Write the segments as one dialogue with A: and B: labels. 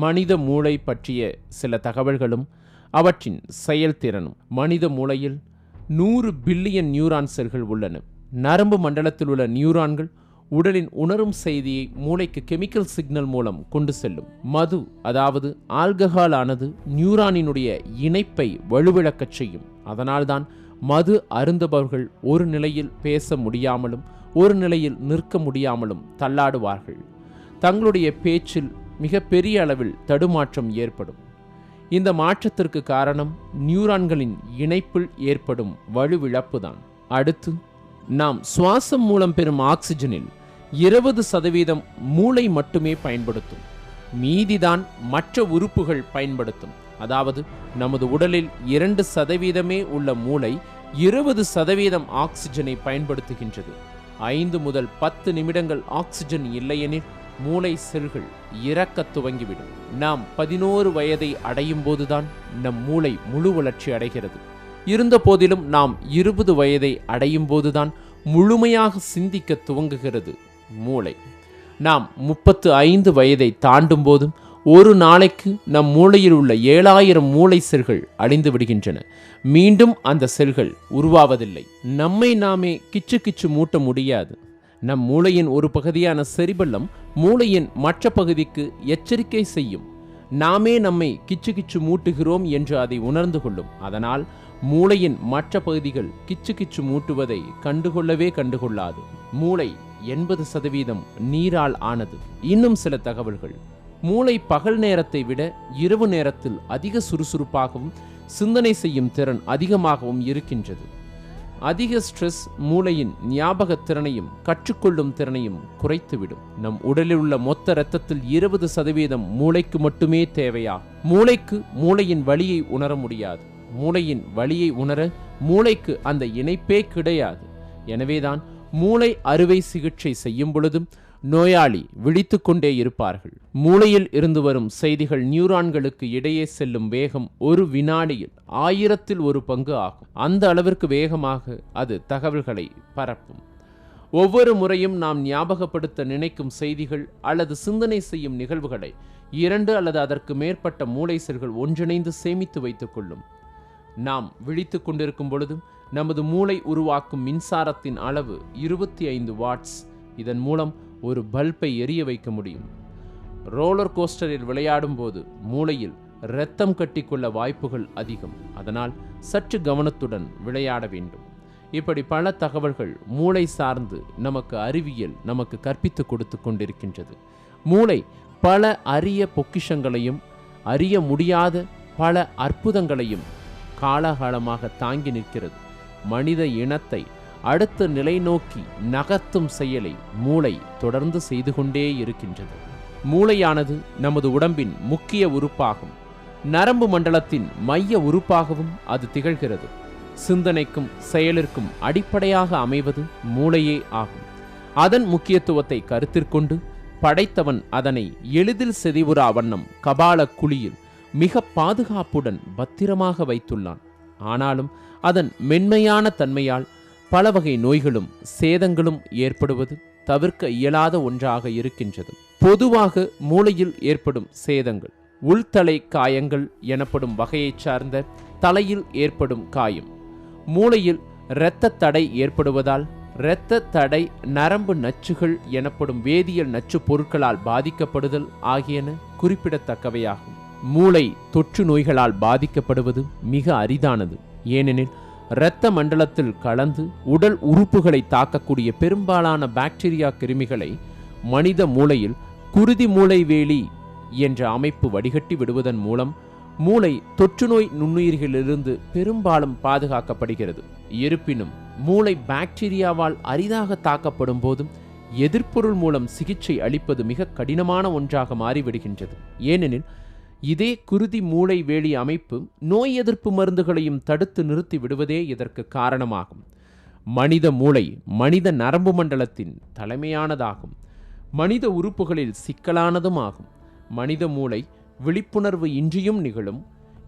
A: மனித மூளை பற்றிய சில தகவல்களும் அவற்றின் செயல்திறனும். மனித மூளையில் 100 பில்லியன் நியூரான் செல்கள் உள்ளன. நரம்பு மண்டலத்தில் உள்ள நியூரான்கள் உடலின் உணரும் செய்தியை மூளைக்கு கெமிக்கல் சிக்னல் மூலம் கொண்டு செல்லும். மது, அதாவது ஆல்கஹால் ஆனது நியூரானினுடைய இணைப்பை வலுவிழக்கச் செய்யும். அதனால்தான் மது அருந்தபவர்கள் ஒரு நிலையில் பேச முடியாமலும் ஒரு நிலையில் நிற்க முடியாமலும் தள்ளாடுவார்கள். தங்களுடைய பேச்சில் மிக பெரிய அளவில் தடுமாற்றம் ஏற்படும். இந்த மாற்றத்திற்கு காரணம் நியூரான்களின் இணைப்பில் ஏற்படும் வலுவிழப்புதான். அடுத்து, நாம் சுவாசம் மூலம் பெறும் ஆக்சிஜனில் 20% மூளை மட்டுமே பயன்படுத்தும். மீதிதான் மற்ற உறுப்புகள் பயன்படுத்தும். அதாவது நமது உடலில் 2% உள்ள மூளை 20% ஆக்சிஜனை பயன்படுத்துகின்றது. 5 முதல் 10 நிமிடங்கள் ஆக்சிஜன் இல்லையெனில் மூளை செல்கள் இறக்கத் துவங்கிவிடும். நாம் 11 வயதை அடையும் போதுதான் நம் மூளை முழு வளர்ச்சி அடைகிறது. இருந்த போதிலும் நாம் 20 வயதை அடையும் போதுதான் முழுமையாக சிந்திக்க துவங்குகிறது மூளை. நாம் 35 வயதை தாண்டும் போதும் ஒரு நாளைக்கு நம் மூளையில் உள்ள 7000 மூளை செல்கள் அழிந்து விடுகின்றன. மீண்டும் அந்த செல்கள் உருவாவதில்லை. நம்மை நாமே கிச்சு கிச்சு மூட்ட முடியாது. நம் மூளையின் ஒரு பகுதியான செரிபெல்லம் மூளையின் மற்ற பகுதிக்கு எச்சரிக்கை செய்யும். நாமே நம்மை கிச்சு கிச்சு மூட்டுகிறோம் என்று அதை உணர்ந்து கொள்ளும். அதனால் மூளையின் மற்ற பகுதிகள் கிச்சு கிச்சு மூட்டுவதை கண்டுகொள்ளாது. மூளை 80% நீரால் ஆனது. இன்னும் சில தகவல்கள். மூளை பகல் நேரத்தை விட இரவு நேரத்தில் அதிக சுறுசுறுப்பாகவும் சிந்தனை செய்யும் திறன் அதிகமாகவும் இருக்கின்றது. அதிக ஸ்ட்ரெஸ் மூளையின் ஞாபக திறனையும் கற்றுக்கொள்ளும் திறனையும் குறைத்துவிடும். நம் உடலில் உள்ள மொத்த இரத்தத்தில் 20% மூளைக்கு மட்டுமே தேவையா? மூளைக்கு மூளையின் வலியை உணர முடியாது. மூளையின் வலியை உணர மூளைக்கு அந்த இணைப்பே கிடையாது. எனவேதான் மூளை அறுவை சிகிச்சை செய்யும் பொழுதும் நோயாளி விழித்து கொண்டே இருப்பார்கள். மூளையில் இருந்து வரும் செய்திகள் நியூரான்களுக்கு இடையே செல்லும் வேகம் ஒரு வினாடியில் 1000ல் 1 பங்கு ஆகும். அந்த அளவிற்கு வேகமாக அது தகவல்களை பரப்பும். ஒவ்வொரு முறையும் நாம் ஞாபகப்படுத்த நினைக்கும் செய்திகள் அல்லது சிந்தனை செய்யும் நிகழ்வுகளை 2 அல்லது அதற்கு மேற்பட்ட மூளை செல்கள் ஒன்றிணைந்து சேமித்து வைத்துக் கொள்ளும். நாம் விழித்து கொண்டிருக்கும் பொழுதும் நமது மூளை உருவாக்கும் மின்சாரத்தின் அளவு 25 வாட்ஸ். இதன் மூலம் ஒரு பல்பை எரிய வைக்க முடியும். ரோலர் கோஸ்டரில் விளையாடும் போது மூளையில் இரத்தம் கட்டிக்கொள்ள வாய்ப்புகள் அதிகம். அதனால் சற்று கவனத்துடன் விளையாட வேண்டும். இப்படி பல தகவல்கள் மூளை சார்ந்து நமக்கு அறிவியல் நமக்கு கற்பித்து கொடுத்து கொண்டிருக்கின்றது. மூளை பல அரிய பொக்கிஷங்களையும் அறிய முடியாத பல அற்புதங்களையும் காலகாலமாக தாங்கி நிற்கிறது. மனித இனத்தை அடுத்த நிலை நோக்கி நகர்த்தும் செயலை மூளை தொடர்ந்து செய்து கொண்டே இருக்கின்றது. மூளையானது நமது உடம்பின் முக்கிய உறுப்பாகும். நரம்பு மண்டலத்தின் மைய உறுப்பாகவும் அது திகழ்கிறது. சிந்தனைக்கும் செயலிற்கும் அடிப்படையாக அமைவது மூளையே ஆகும். அதன் முக்கியத்துவத்தை கருத்திற்கொண்டு படைத்தவன் அதனை எளிதில் செதிவுறா வண்ணம் கபால குழியில் மிக பாதுகாப்புடன் பத்திரமாக வைத்துள்ளான். ஆனாலும் அதன் மென்மையான தன்மையால் பல வகை நோய்களும் சேதங்களும் ஏற்படுவது தவிர்க்க இயலாத ஒன்றாக இருக்கின்றது. பொதுவாக மூளையில் ஏற்படும் சேதங்கள் உள்தலை காயங்கள் எனப்படும் வகையைச் சார்ந்த தலையில் ஏற்படும் காயம், மூளையில் இரத்த தடை ஏற்படுவதால் இரத்த தடை, நரம்பு நச்சுகள் எனப்படும் வேதியியல் நச்சு பொருட்களால் பாதிக்கப்படுதல் ஆகியன குறிப்பிடத்தக்கவையாகும். மூளை தொற்று நோய்களால் பாதிக்கப்படுவது மிக அரிதானது. ஏனெனில் இரத்த மண்டலத்தில் கலந்து உடல் உறுப்புகளை தாக்கக்கூடிய பெரும்பாலான பாக்டீரியா கிருமிகளை மனித மூளையில் குருதி மூளை வேலி என்ற அமைப்பு வடிகட்டி விடுவதன் மூலம் மூளை தொற்றுநோய் நுண்ணுயிர்களிலிருந்து பெரும்பாலும் பாதுகாக்கப்படுகிறது. இருப்பினும் மூளை பாக்டீரியாவால் அரிதாக தாக்கப்படும் போதும் எதிர்ப்பொருள் மூலம் சிகிச்சை அளிப்பது மிக கடினமான ஒன்றாக மாறிவிடுகின்றது. ஏனெனில் இதே குருதி மூளை வேலி அமைப்பு நோய் எதிர்ப்பு மருந்துகளையும் தடுத்து நிறுத்தி விடுவதே இதற்கு காரணமாகும். மனித மூளை மனித நரம்பு மண்டலத்தின் தலைமையானதாகும். மனித உறுப்புகளில் சிக்கலானதும் ஆகும். மனித மூளை விழிப்புணர்வு இன்றியும் நிகழும்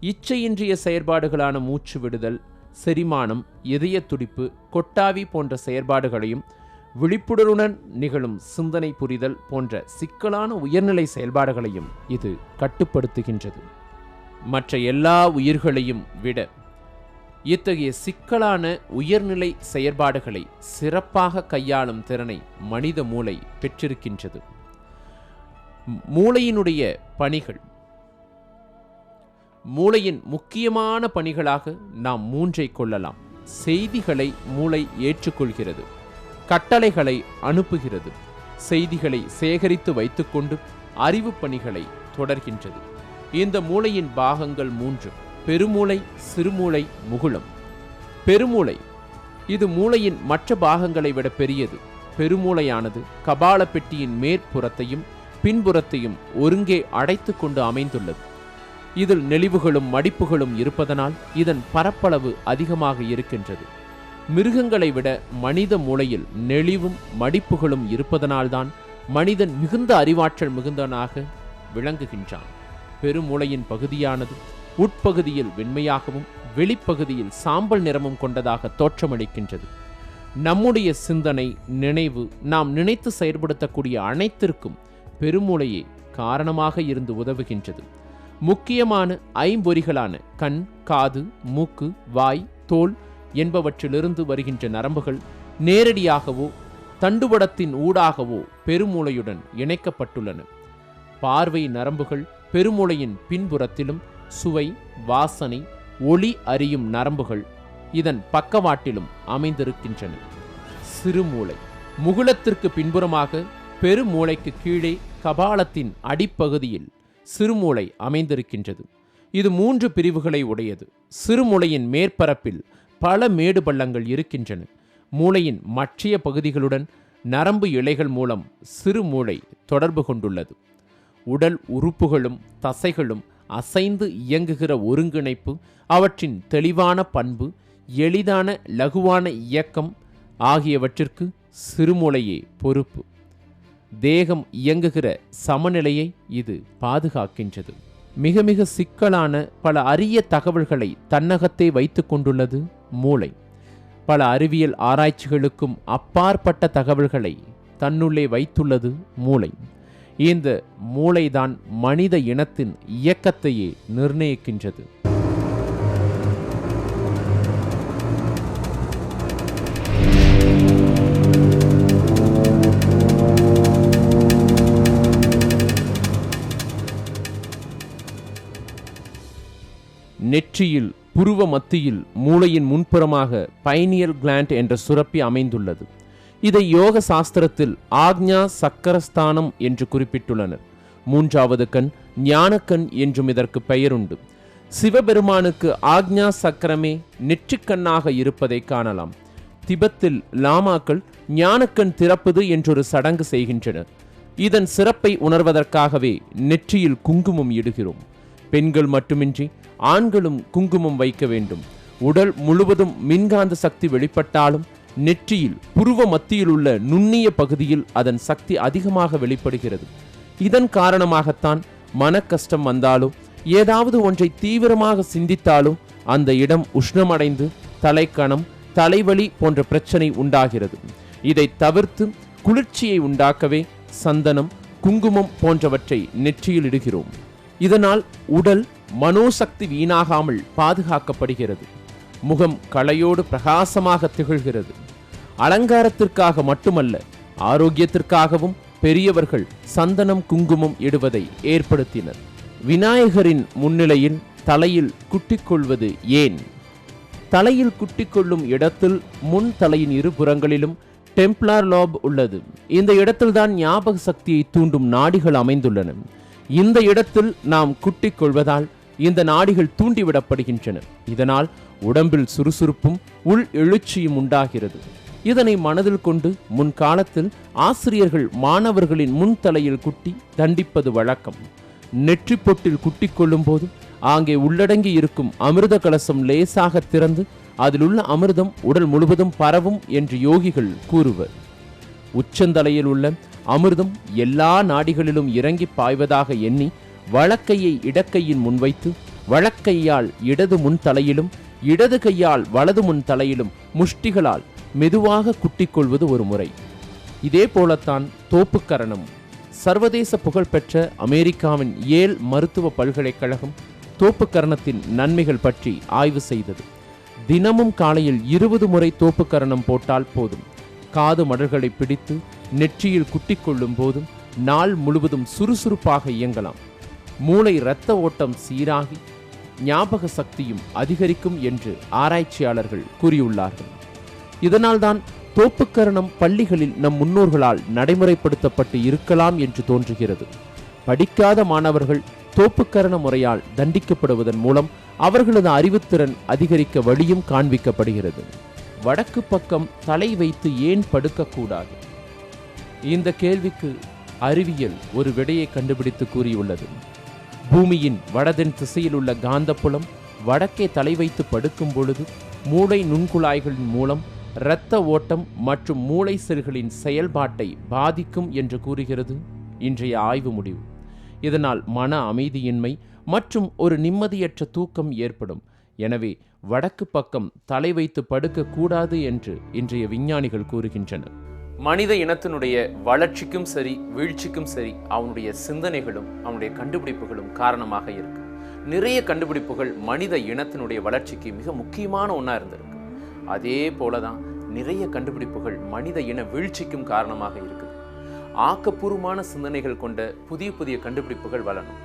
A: இச்சையின்றிய செயற்பாடுகளான மூச்சு விடுதல், செரிமானம், இதய துடிப்பு, கொட்டாவி போன்ற செயற்பாடுகளையும் விழிப்புணர்வுடன் நிகழும் சிந்தனை புரிதல் போன்ற சிக்கலான உயர்நிலை செயல்பாடுகளையும் இது கட்டுப்படுத்துகின்றது. மற்ற எல்லா உயிர்களையும் விட இத்தகைய சிக்கலான உயர்நிலை செயற்பாடுகளை சிறப்பாக கையாளும் திறனை மனித மூளை பெற்றிருக்கின்றது. மூளையினுடைய பணிகள், மூளையின் முக்கியமான பணிகளாக நாம் 3ஐ கொள்ளலாம். செய்திகளை மூளை ஏற்றுக்கொள்கிறது, கட்டளைகளை அனுப்புகிறது, செய்திகளை சேகரித்து வைத்துக்கொண்டு அறிவு பணிகளை தொடர்கின்றது. இந்த மூளையின் பாகங்கள் 3: பெருமூளை, சிறுமூளை, முகுளம். பெருமூளை இது மூளையின் மற்ற பாகங்களை விட பெரியது. பெருமூளையானது கபால பெட்டியின் மேற்புறத்தையும் பின்புறத்தையும் ஒருங்கே அடைத்து கொண்டு அமைந்துள்ளது. இதில் நெளிவுகளும் மடிப்புகளும் இருப்பதனால் இதன் பரப்பளவு அதிகமாக இருக்கின்றது. மிருகங்களை விட மனித மூளையில் நெளிவும் மடிப்புகளும் இருப்பதனால்தான் மனிதன் மிகுந்த அறிவாற்றல் மிகுந்தவனாக விளங்குகின்றான். பெருமூளையின் பகுதியானது உட்பகுதியில் வெண்மையாகவும் வெளிப்பகுதியில் சாம்பல் நிறமும் கொண்டதாக தோற்றமளிக்கின்றது. நம்முடைய சிந்தனை, நினைவு, நாம் நினைத்து செயற்படுத்தக்கூடிய அனைத்திற்கும் பெருமூளையே காரணமாக இருந்து உதவுகின்றது. முக்கியமான ஐம்பொறிகளான கண், காது, மூக்கு, வாய், தோல் என்பவற்றிலிருந்து வருகின்ற நரம்புகள் நேரடியாகவோ தண்டுவடத்தின் ஊடாகவோ பெருமூளையுடன் இணைக்கப்பட்டுள்ளன. பார்வை நரம்புகள் பெருமூளையின் பின்புறத்திலும், சுவை, வாசனை, ஒளி அறியும் நரம்புகள் இதன் பக்கவாட்டிலும் அமைந்திருக்கின்றன. சிறுமூளை முகுளத்திற்கு பின்புறமாக பெருமூளைக்கு கீழே கபாலத்தின் அடிப்பகுதியில் சிறுமூளை அமைந்திருக்கின்றது. இது 3 பிரிவுகளை உடையது. சிறுமூளையின் மேற்பரப்பில் பல மேடு பள்ளங்கள் இருக்கின்றன. மூளையின் மற்றைய பகுதிகளுடன் நரம்பு இழைகள் மூலம் சிறுமூளை தொடர்பு கொண்டுள்ளது. உடல் உறுப்புகளும் தசைகளும் அசைந்து இயங்குகிற ஒருங்கிணைப்பு, அவற்றின் தெளிவான பண்பு, எளிதான லகுவான இயக்கம் ஆகியவற்றிற்கு சிறுமூளையே பொறுப்பு. தேகம் இயங்குகிற சமநிலையை இது பாதுகாக்கின்றது. மிக மிக சிக்கலான பல அரிய தகவல்களை தன்னகத்தே வைத்து கொண்டுள்ளது மூளை. பல அறிவியல் ஆராய்ச்சிகளுக்கும் அப்பாற்பட்ட தகவல்களை தன்னுள்ளே வைத்துள்ளது மூளை. இந்த மூளைதான் மனித இனத்தின் இயக்கத்தையே நிர்ணயிக்கின்றது. நெற்றியில் புருவ மத்தியில் மூளையின் முன்புறமாக பைனியல் கிளாண்ட் என்ற சுரப்பி அமைந்துள்ளது. இதை யோக சாஸ்திரத்தில் ஆக்ஞா சக்கரஸ்தானம் என்று குறிப்பிட்டுள்ளனர். 3வது கண் ஞானக்கண் என்றும் இதற்கு பெயருண்டு. சிவபெருமானுக்கு ஆக்ஞா சக்கரமே நெற்றிக்கண்ணாக இருப்பதை காணலாம். திபெத்தில் லாமாக்கள் ஞானக்கண் திறப்பது என்றொரு சடங்கு செய்கின்றனர். இதன் சிறப்பை உணர்வதற்காகவே நெற்றியில் குங்குமம் இடுகிறோம். பெண்கள் மட்டுமின்றி ஆண்களும் குங்குமம் வைக்க வேண்டும். உடல் முழுவதும் மின்காந்த சக்தி வெளிப்பட்டாலும் நெற்றியில் புருவ மத்தியில் உள்ள நுண்ணிய பகுதியில் அதன் சக்தி அதிகமாக வெளிப்படுகிறது. இதன் காரணமாகத்தான் மன கஷ்டம் வந்தாலோ ஏதாவது ஒன்றை தீவிரமாக சிந்தித்தாலோ அந்த இடம் உஷ்ணமடைந்து தலைக்கணம், தலைவலி போன்ற பிரச்சனை உண்டாகிறது. இதை தவிர்த்து குளிர்ச்சியை உண்டாக்கவே சந்தனம், குங்குமம் போன்றவற்றை நெற்றியில் இடுகிறோம். இதனால் உடல் மனோசக்தி வீணாகாமல் பாதுகாக்கப்படுகிறது. முகம் களையோடு பிரகாசமாக திகழ்கிறது. அலங்காரத்திற்காக மட்டுமல்ல, ஆரோக்கியத்திற்காகவும் பெரியவர்கள் சந்தனம், குங்குமம் இடுவதை ஏற்படுத்தினர். விநாயகரின் முன்னிலையில் தலையில் குட்டிக்கொள்வது ஏன்? தலையில் குட்டிக்கொள்ளும் இடத்தில் முன் தலையின் இருபுறங்களிலும் டெம்ப்ளார் லாப் உள்ளது. இந்த இடத்தில்தான் ஞாபக சக்தியை தூண்டும் நாடிகள் அமைந்துள்ளன. இந்த இடத்தில் நாம் குட்டிக் கொள்வதால் இந்த நாடிகள் தூண்டிவிடப்படுகின்றன. இதனால் உடம்பில் சுறுசுறுப்பும் உள் எழுச்சியும் உண்டாகிறது. இதனை மனதில் கொண்டு முன்காலத்தில் ஆசிரியர்கள் மாணவர்களின் முன் தலையில் குட்டி தண்டிப்பது வழக்கம். நெற்றி பொட்டில் குட்டிக் கொள்ளும் போது அங்கே உள்ளடங்கி இருக்கும் அமிர்த கலசம் லேசாக திறந்து அதிலுள்ள அமிர்தம் உடல் முழுவதும் பரவும் என்று யோகிகள் கூறுவர். உச்சந்தலையில் உள்ள அமிர்தம் எல்லா நாடிகளிலும் இறங்கி பாய்வதாக எண்ணி வலக்கையை இடக்கையின் முன்வைத்து வலக்கையால் இடது முன் தலையிலும் இடது கையால் வலது முன் தலையிலும் முஷ்டிகளால் மெதுவாக குட்டிக்கொள்வது ஒரு முறை. இதே போலத்தான் தோப்புக்கரணம். சர்வதேச புகழ்பெற்ற அமெரிக்காவின் ஏல் மருத்துவ பல்கலைக்கழகம் தோப்புக்கரணத்தின் நன்மைகள் பற்றி ஆய்வு செய்தது. தினமும் காலையில் 20 முறை தோப்புக்கரணம் போட்டால் போதும். காது மடல்களை பிடித்து நெற்றியில் குட்டிக்கொள்ளும் போதும் நாள் முழுவதும் சுறுசுறுப்பாக இயங்கலாம். மூளை இரத்த ஓட்டம் சீராகி ஞாபக சக்தியும் அதிகரிக்கும் என்று ஆராய்ச்சியாளர்கள் கூறியுள்ளார்கள். இதனால்தான் தோப்புக்கரணம் பள்ளிகளில் நம் முன்னோர்களால் நடைமுறைப்படுத்தப்பட்டு இருக்கலாம் என்று தோன்றுகிறது. படிக்காத மாணவர்கள் தோப்புக்கரண முறையால் தண்டிக்கப்படுவதன் மூலம் அவர்களது அறிவுத்திறன் அதிகரிக்க வழியும் காண்பிக்கப்படுகிறது. வடக்கு பக்கம் தலை வைத்து ஏன் படுக்கக்கூடாது? இந்த கேள்விக்கு அறிவியல் ஒரு விடையை கண்டுபிடித்து கூறியுள்ளது. பூமியின் வடதென் திசையில் உள்ள காந்தப்புலம் வடக்கே தலை வைத்து படுக்கும் பொழுது மூளை நுண்குழாய்களின் மூலம் இரத்த ஓட்டம் மற்றும் மூளை செல்களின் செயல்பாட்டை பாதிக்கும் என்று கூறுகிறது இன்றைய ஆய்வு முடிவு. இதனால் மன அமைதியின்மை மற்றும் ஒரு நிம்மதியற்ற தூக்கம் ஏற்படும். எனவே வடக்கு பக்கம் தலை வைத்து படுக்கக்கூடாது என்று இன்றைய விஞ்ஞானிகள் கூறுகின்றனர். மனித இனத்தினுடைய வளர்ச்சிக்கும் சரி வீழ்ச்சிக்கும் சரி அவனுடைய சிந்தனைகளும் அவனுடைய கண்டுபிடிப்புகளும் காரணமாக இருக்கு. நிறைய கண்டுபிடிப்புகள் மனித இனத்தினுடைய வளர்ச்சிக்கு மிக முக்கியமான ஒன்றா இருந்திருக்கு. அதே போலதான் நிறைய கண்டுபிடிப்புகள் மனித இன வீழ்ச்சிக்கும் காரணமாக இருக்குது. ஆக்கப்பூர்வமான சிந்தனைகள் கொண்ட புதிய புதிய கண்டுபிடிப்புகள் வளரணும்.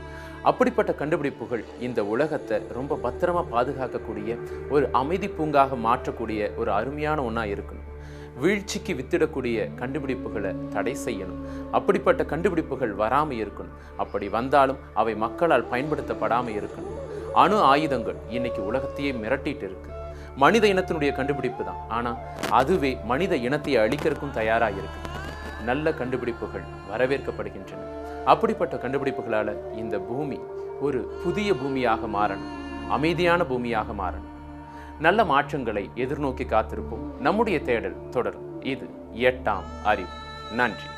A: அப்படிப்பட்ட கண்டுபிடிப்புகள் இந்த உலகத்தை ரொம்ப பத்திரமா பாதுகாக்கக்கூடிய ஒரு அமைதி பூங்காக மாற்றக்கூடிய ஒரு அருமையான ஒன்றா இருக்கணும். வீழ்ச்சிக்கு வித்திடக்கூடிய கண்டுபிடிப்புகளை தடை செய்யணும். அப்படிப்பட்ட கண்டுபிடிப்புகள் வராமல் இருக்கணும். அப்படி வந்தாலும் அவை மக்களால் பயன்படுத்தப்படாமல் இருக்கணும். அணு ஆயுதங்கள் இன்னைக்கு உலகத்தையே மிரட்டிட்டு இருக்கு. மனித இனத்தினுடைய கண்டுபிடிப்பு தான், ஆனால் அதுவே மனித இனத்தை அழிக்கிறதுக்கும் தயாராக இருக்கு. நல்ல கண்டுபிடிப்புகள் வரவேற்கப்படுகின்றன. அப்படிப்பட்ட கண்டுபிடிப்புகளால் இந்த பூமி ஒரு புதிய பூமியாக மாறணும், அமைதியான பூமியாக மாறணும். நல்ல மாற்றங்களை எதிர்நோக்கி காத்திருப்போம். நம்முடைய தேடல் தொடரும். இது 8ஆம் அறிவு. நன்றி.